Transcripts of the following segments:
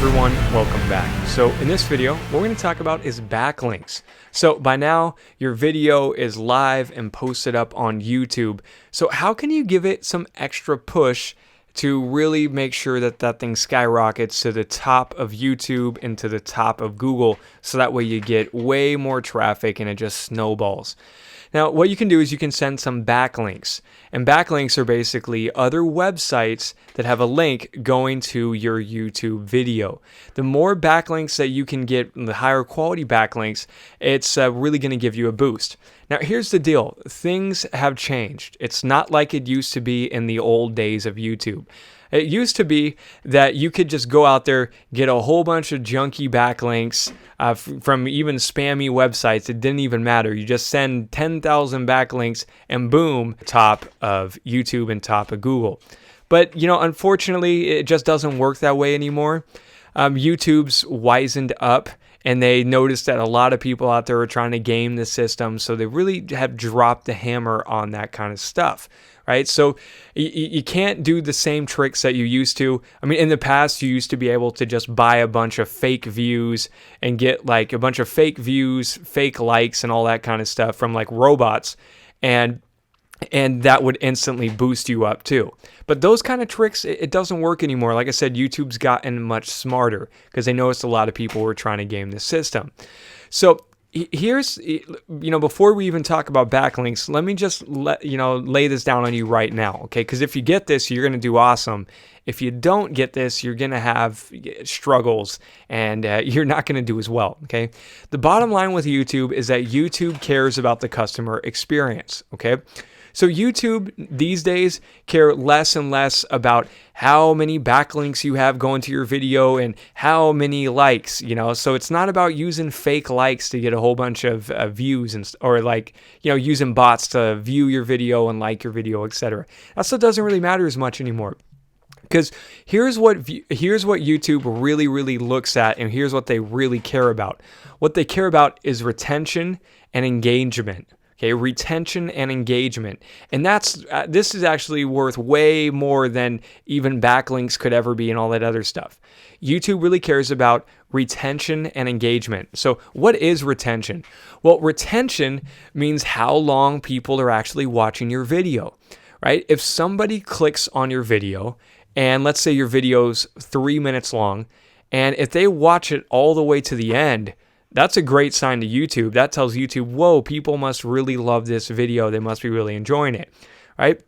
everyone, welcome back. So in this video, what we're going to talk about is backlinks. So by now, your video is live and posted up on YouTube. So how can you give it some extra push to really make sure that that thing skyrockets to the top of YouTube and to the top of Google, so that way you get way more traffic and it just snowballs? Now, what you can do is you can send some backlinks. And backlinks are basically other websites that have a link going to your YouTube video. The more backlinks that you can get, the higher quality backlinks, it's really going to give you a boost. Now, here's the deal. Things have changed. It's not like it used to be in the old days of YouTube. It used to be that you could just go out there, get a whole bunch of junky backlinks from even spammy websites. It didn't even matter. You just send 10,000 backlinks and boom, top of YouTube and top of Google. But, unfortunately, it just doesn't work that way anymore. YouTube's wisened up, and they noticed that a lot of people out there are trying to game the system, so they really have dropped the hammer on that kind of stuff, right? So you can't do the same tricks that you used to. I mean, in the past, you used to be able to just buy a bunch of fake views and get like a bunch of fake views, fake likes, and all that kind of stuff from like robots, and that would instantly boost you up too. But those kind of tricks, it doesn't work anymore. Like I said, YouTube's gotten much smarter because they noticed a lot of people were trying to game the system. So here's, before we even talk about backlinks, let me just lay this down on you right now, okay? Because if you get this, you're going to do awesome. If you don't get this, you're going to have struggles and you're not going to do as well, okay? The bottom line with YouTube is that YouTube cares about the customer experience, okay? So YouTube these days care less and less about how many backlinks you have going to your video and how many likes, So it's not about using fake likes to get a whole bunch of views or using bots to view your video and like your video, etc. That stuff doesn't really matter as much anymore. Because here's what YouTube really, really looks at, and here's what they really care about. What they care about is retention and engagement. Okay, retention and engagement. And this is actually worth way more than even backlinks could ever be and all that other stuff. YouTube really cares about retention and engagement. So what is retention? Well, retention means how long people are actually watching your video, right? If somebody clicks on your video, and let's say your video's 3 minutes long, and if they watch it all the way to the end, that's a great sign to YouTube. That tells YouTube, whoa, people must really love this video. They must be really enjoying it, right?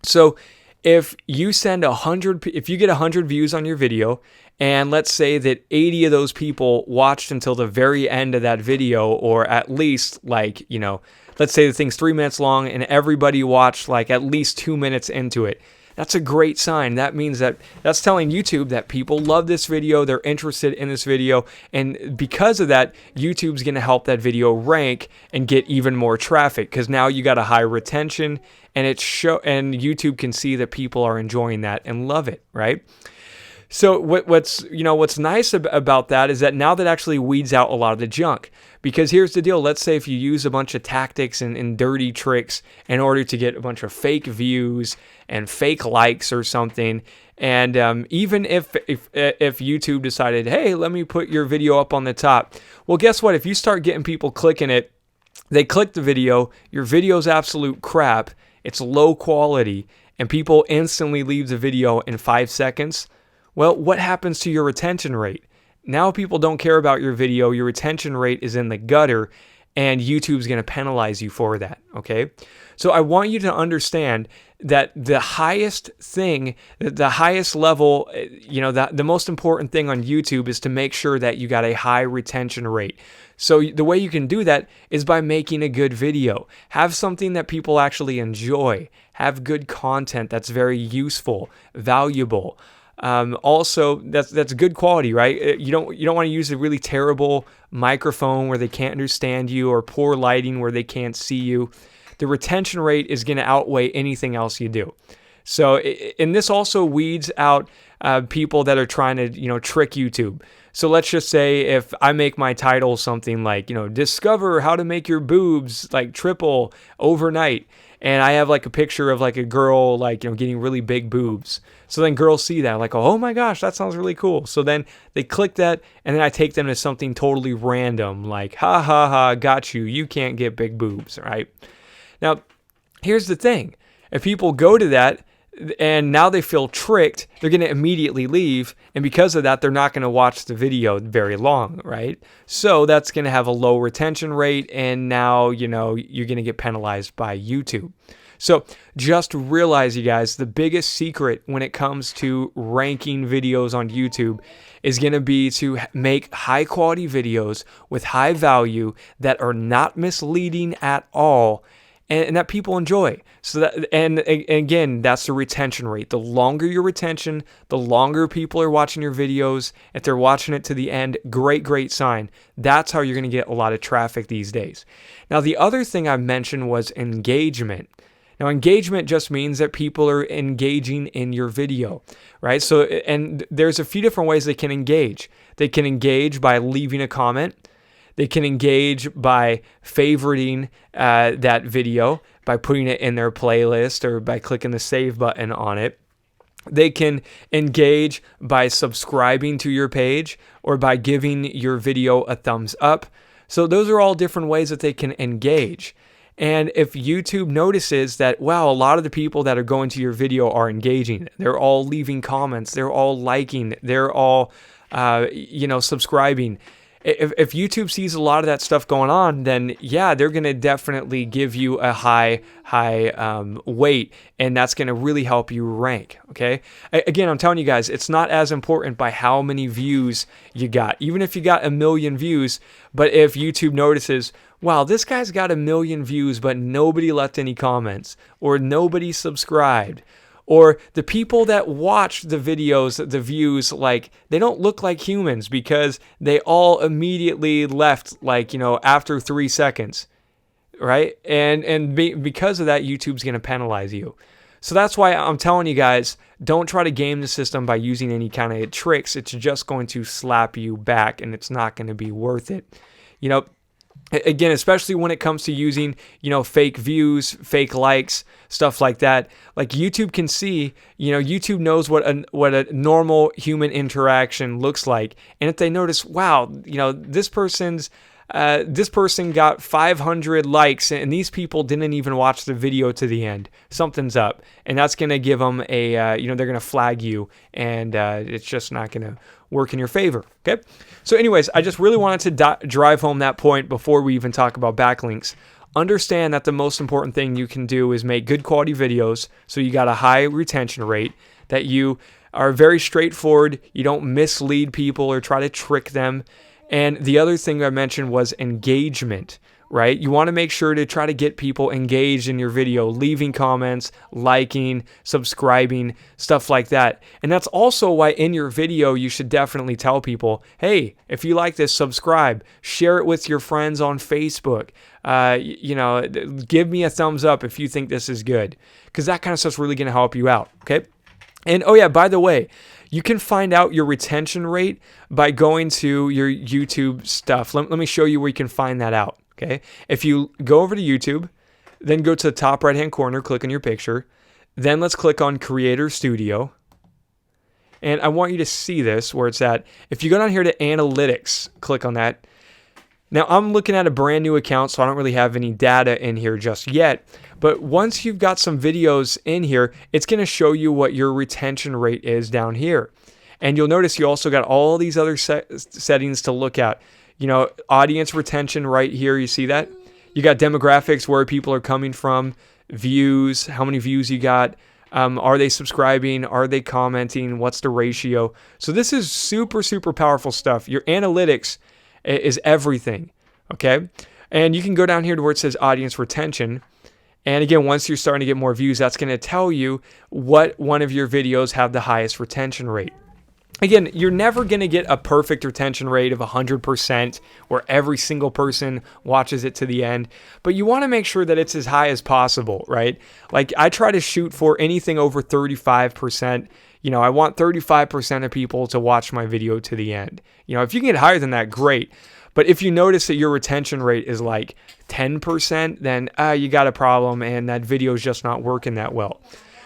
So if you if you get 100 views on your video, and let's say that 80 of those people watched until the very end of that video, or at least let's say the thing's 3 minutes long and everybody watched like at least 2 minutes into it. That's a great sign. That means that's telling YouTube that people love this video, they're interested in this video, and because of that, YouTube's going to help that video rank and get even more traffic, because now you got a high retention, and and YouTube can see that people are enjoying that and love it, right? So what's nice about that is that now that actually weeds out a lot of the junk. Because here's the deal. Let's say if you use a bunch of tactics and dirty tricks in order to get a bunch of fake views and fake likes or something, and even if YouTube decided, hey, let me put your video up on the top, well, guess what? If you start getting people clicking it, they click the video, your video's absolute crap, it's low quality, and people instantly leave the video in 5 seconds, well, what happens to your retention rate? Now people don't care about your video, your retention rate is in the gutter, and YouTube's going to penalize you for that, okay? So I want you to understand that the highest level, the most important thing on YouTube is to make sure that you got a high retention rate. So the way you can do that is by making a good video. Have something that people actually enjoy. Have good content that's very useful, valuable. Also, that's good quality, right? You don't want to use a really terrible microphone where they can't understand you, or poor lighting where they can't see you. The retention rate is going to outweigh anything else you do. So, and this also weeds out people that are trying to, trick YouTube. So let's just say if I make my title something like, discover how to make your boobs like triple overnight. And I have like a picture of like a girl, like, getting really big boobs. So then girls see that like, oh my gosh, that sounds really cool. So then they click that, and then I take them to something totally random, like, ha ha ha, got you. You can't get big boobs, right? Now, here's the thing. If people go to that and now they feel tricked, they're going to immediately leave. And because of that, they're not going to watch the video very long, right? So that's going to have a low retention rate. And now, you're going to get penalized by YouTube. So just realize, you guys, the biggest secret when it comes to ranking videos on YouTube is going to be to make high quality videos with high value that are not misleading at all, and that people enjoy. So that, and again, that's the retention rate. The longer your retention, the longer people are watching your videos. If they're watching it to the end, great sign. That's how you're going to get a lot of traffic these days. Now, the other thing I mentioned was engagement. Now, engagement just means that people are engaging in your video, right? So, and there's a few different ways they can engage. They can engage by leaving a comment. They can engage by favoriting that video, by putting it in their playlist, or by clicking the save button on it. They can engage by subscribing to your page or by giving your video a thumbs up. So those are all different ways that they can engage. And if YouTube notices that, wow, a lot of the people that are going to your video are engaging, they're all leaving comments, they're all liking, they're all, subscribing. If YouTube sees a lot of that stuff going on, then yeah, they're going to definitely give you a high weight, and that's going to really help you rank. Okay. Again, I'm telling you guys, it's not as important by how many views you got, even if you got 1 million views. But if YouTube notices, wow, this guy's got 1 million views, but nobody left any comments, or nobody subscribed, or the people that watch the videos, the views, like, they don't look like humans because they all immediately left, like, after 3 seconds, right? And because of that, YouTube's going to penalize you. So that's why I'm telling you guys, don't try to game the system by using any kind of tricks. It's just going to slap you back, and it's not going to be worth it. Again, especially when it comes to using, fake views, fake likes, stuff like that. Like, YouTube can see, YouTube knows what a normal human interaction looks like. And if they notice, wow, this person got 500 likes and these people didn't even watch the video to the end, something's up. And that's going to give them they're going to flag you, and it's just not going to work in your favor. Okay. So anyways, I just really wanted to drive home that point before we even talk about backlinks. Understand that the most important thing you can do is make good quality videos, so you got a high retention rate, that you are very straightforward, you don't mislead people or try to trick them. And the other thing I mentioned was engagement, right? You want to make sure to try to get people engaged in your video, leaving comments, liking, subscribing, stuff like that. And that's also why in your video, you should definitely tell people, hey, if you like this, subscribe, share it with your friends on Facebook. Give me a thumbs up if you think this is good, because that kind of stuff's really going to help you out. Okay. And oh yeah, by the way, you can find out your retention rate by going to your YouTube stuff. Let me show you where you can find that out. Okay. If you go over to YouTube, then go to the top right-hand corner, click on your picture. Then let's click on Creator Studio. And I want you to see this where it's at. If you go down here to Analytics, click on that. Now, I'm looking at a brand new account, so I don't really have any data in here just yet. But once you've got some videos in here, it's going to show you what your retention rate is down here. And you'll notice you also got all these other settings to look at. Audience retention right here. You see that? You got demographics, where people are coming from, views, how many views you got. Are they subscribing? Are they commenting? What's the ratio? So this is super, super powerful stuff. Your analytics is everything, okay? And you can go down here to where it says audience retention. And again, once you're starting to get more views, that's going to tell you what one of your videos have the highest retention rate. Again, you're never going to get a perfect retention rate of 100% where every single person watches it to the end, but you want to make sure that it's as high as possible, right? Like I try to shoot for anything over 35%. You know, I want 35% of people to watch my video to the end. You know, if you can get higher than that, great. But if you notice that your retention rate is like 10%, then you got a problem and that video is just not working that well.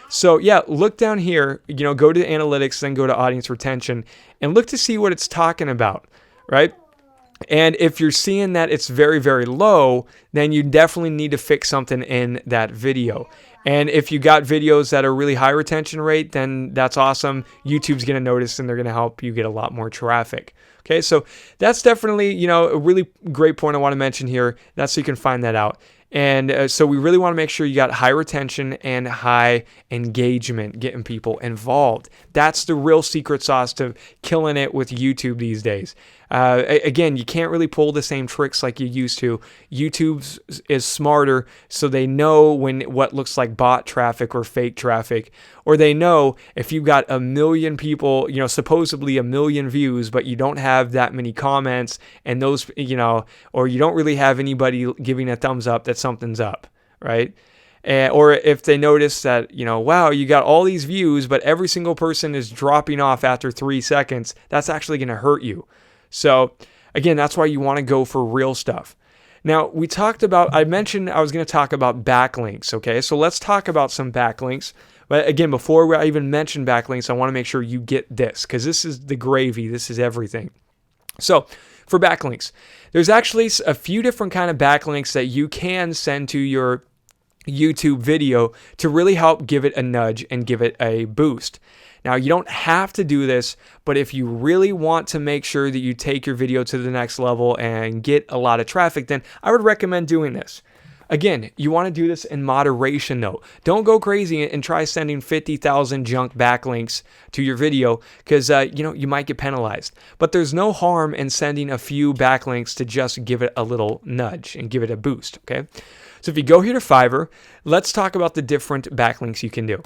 So yeah, look down here, you know, go to analytics, then go to audience retention and look to see what it's talking about, right? And if you're seeing that it's very, very low, then you definitely need to fix something in that video. And if you got videos that are really high retention rate, then that's awesome. YouTube's going to notice and they're going to help you get a lot more traffic. Okay, so that's definitely, you know, a really great point I want to mention here. That's so you can find that out. And so we really want to make sure you got high retention and high engagement, getting people involved. That's the real secret sauce to killing it with YouTube these days. Again, you can't really pull the same tricks like you used to. YouTube is smarter, so they know what looks like bot traffic or fake traffic, or they know if you've got 1 million people, you know, supposedly 1 million views, but you don't have that many comments, and those, you know, or you don't really have anybody giving a thumbs up that something's up, right? Or if they notice that, you know, wow, you got all these views, but every single person is dropping off after 3 seconds, that's actually going to hurt you. So again, that's why you want to go for real stuff. Now, I mentioned I was going to talk about backlinks, okay? So let's talk about some backlinks. But again, before I even mention backlinks, I want to make sure you get this, because this is the gravy. This is everything. So for backlinks, there's actually a few different kind of backlinks that you can send to your YouTube video to really help give it a nudge and give it a boost. Now, you don't have to do this, but if you really want to make sure that you take your video to the next level and get a lot of traffic, then I would recommend doing this. Again, you want to do this in moderation though. Don't go crazy and try sending 50,000 junk backlinks to your video because you might get penalized. But there's no harm in sending a few backlinks to just give it a little nudge and give it a boost, okay? So if you go here to Fiverr, let's talk about the different backlinks you can do.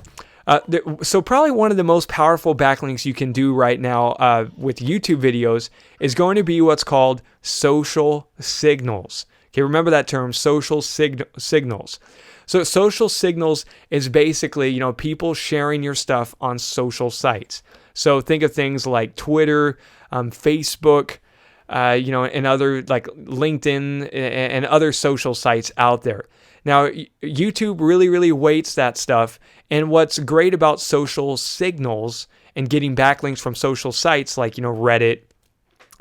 So probably one of the most powerful backlinks you can do right now with YouTube videos is going to be what's called social signals. Okay, remember that term, social signals. So social signals is basically, you know, people sharing your stuff on social sites. So think of things like Twitter, Facebook, and other like LinkedIn and other social sites out there. Now, YouTube really, really weights that stuff. And what's great about social signals and getting backlinks from social sites like, Reddit,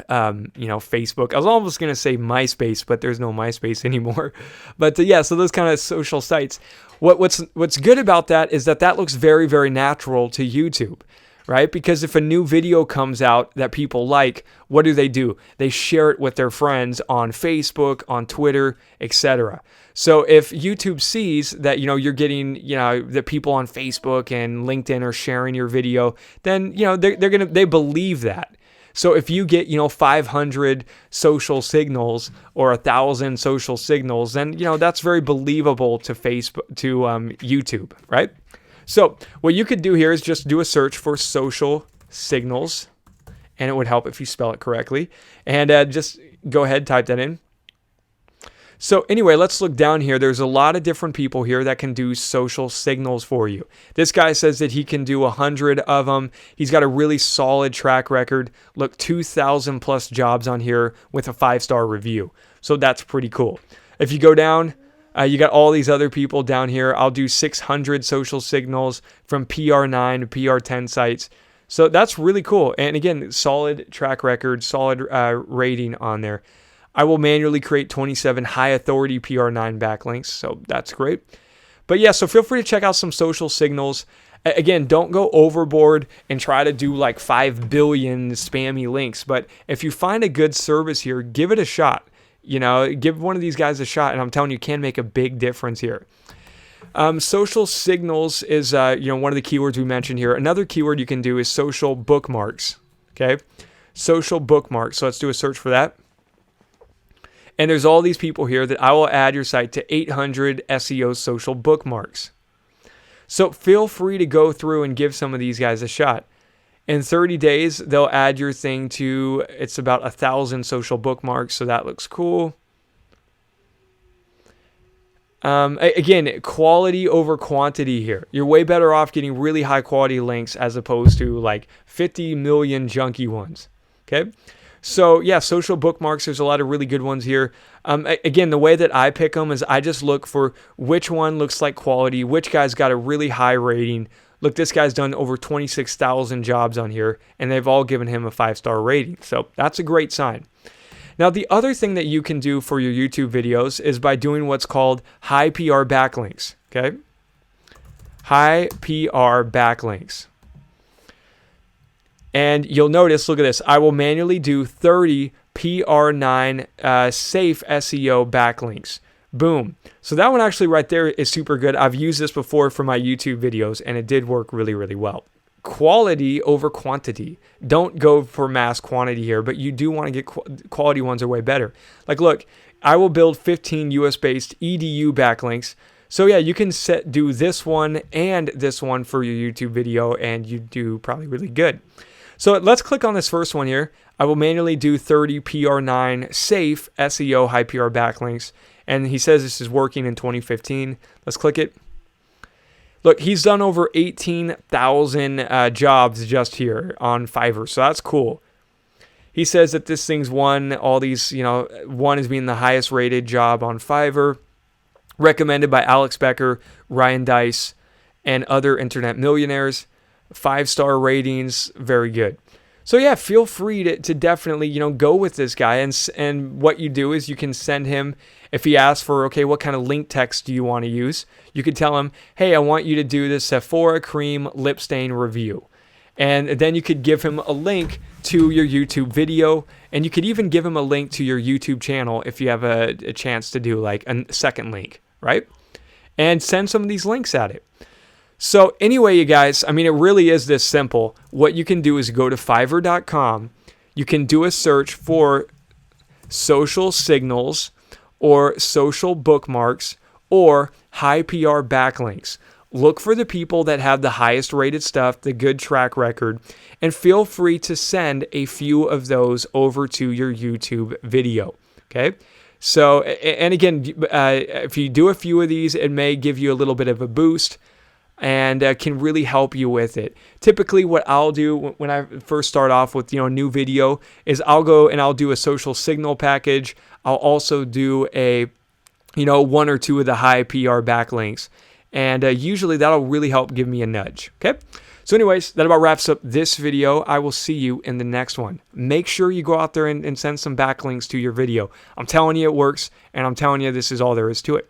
Facebook. I was almost going to say MySpace, but there's no MySpace anymore. But so those kind of social sites. What's good about that is that looks very, very natural to YouTube, right? Because if a new video comes out that people like, what do? They share it with their friends on Facebook, on Twitter, etc. So if YouTube sees that, you're getting, the people on Facebook and LinkedIn are sharing your video, then, they believe that. So if you get, 500 social signals or 1,000 social signals, then, that's very believable to YouTube, right? So what you could do here is just do a search for social signals, and it would help if you spell it correctly. And just go ahead, type that in. So anyway, let's look down here. There's a lot of different people here that can do social signals for you. This guy says that he can do 100 of them. He's got a really solid track record. Look, 2,000 plus jobs on here with a 5-star review. So that's pretty cool. If you go down, you got all these other people down here. I'll do 600 social signals from PR9 to PR10 sites. So that's really cool. And again, solid track record, solid rating on there. I will manually create 27 high authority PR9 backlinks. So that's great. But so feel free to check out some social signals. Again, don't go overboard and try to do like 5 billion spammy links. But if you find a good service here, give it a shot. Give one of these guys a shot. And I'm telling you, can make a big difference here. Social signals is, one of the keywords we mentioned here. Another keyword you can do is social bookmarks. Okay. Social bookmarks. So let's do a search for that. And there's all these people here that I will add your site to 800 SEO social bookmarks. So feel free to go through and give some of these guys a shot. In 30 days, they'll add your thing to, it's about 1,000 social bookmarks, so that looks cool. Again, quality over quantity here. You're way better off getting really high quality links as opposed to like 50 million junky ones. Okay. So yeah, social bookmarks, there's a lot of really good ones here. Again, the way that I pick them is I just look for which one looks like quality, which guy's got a really high rating. Look, this guy's done over 26,000 jobs on here, and they've all given him a 5-star rating. So that's a great sign. Now, the other thing that you can do for your YouTube videos is by doing what's called high PR backlinks. Okay? High PR backlinks. And you'll notice, look at this, I will manually do 30 PR9 safe SEO backlinks. Boom. So that one actually right there is super good. I've used this before for my YouTube videos, and it did work really, really well. Quality over quantity. Don't go for mass quantity here, but you do want to get quality ones are way better. Like, look, I will build 15 US-based EDU backlinks. So yeah, you can do this one and this one for your YouTube video, and you do probably really good. So let's click on this first one here. I will manually do 30 PR9 safe SEO high PR backlinks. And he says this is working in 2015. Let's click it. Look, he's done over 18,000 jobs just here on Fiverr. So that's cool. He says that this thing's won all these, one is being the highest rated job on Fiverr, recommended by Alex Becker, Ryan Dice, and other internet millionaires. 5-star ratings, very good. So yeah, feel free to definitely, go with this guy. And what you do is you can send him, if he asks for, okay, what kind of link text do you want to use? You could tell him, hey, I want you to do this Sephora cream lip stain review. And then you could give him a link to your YouTube video. And you could even give him a link to your YouTube channel if you have a chance to do like a second link, right? And send some of these links at it. So anyway, you guys, I mean, it really is this simple. What you can do is go to Fiverr.com. You can do a search for social signals or social bookmarks or high PR backlinks. Look for the people that have the highest rated stuff, the good track record, and feel free to send a few of those over to your YouTube video. Okay? So, and again, if you do a few of these, it may give you a little bit of a boost and can really help you with it. Typically what I'll do when I first start off with a new video is I'll go and I'll do a social signal package. I'll also do a one or two of the high PR backlinks, and usually that'll really help give me a nudge. Okay, so anyways, that about wraps up this video. I will see you in the next one. Make sure you go out there and send some backlinks to your video. I'm telling you it works, and I'm telling you this is all there is to it.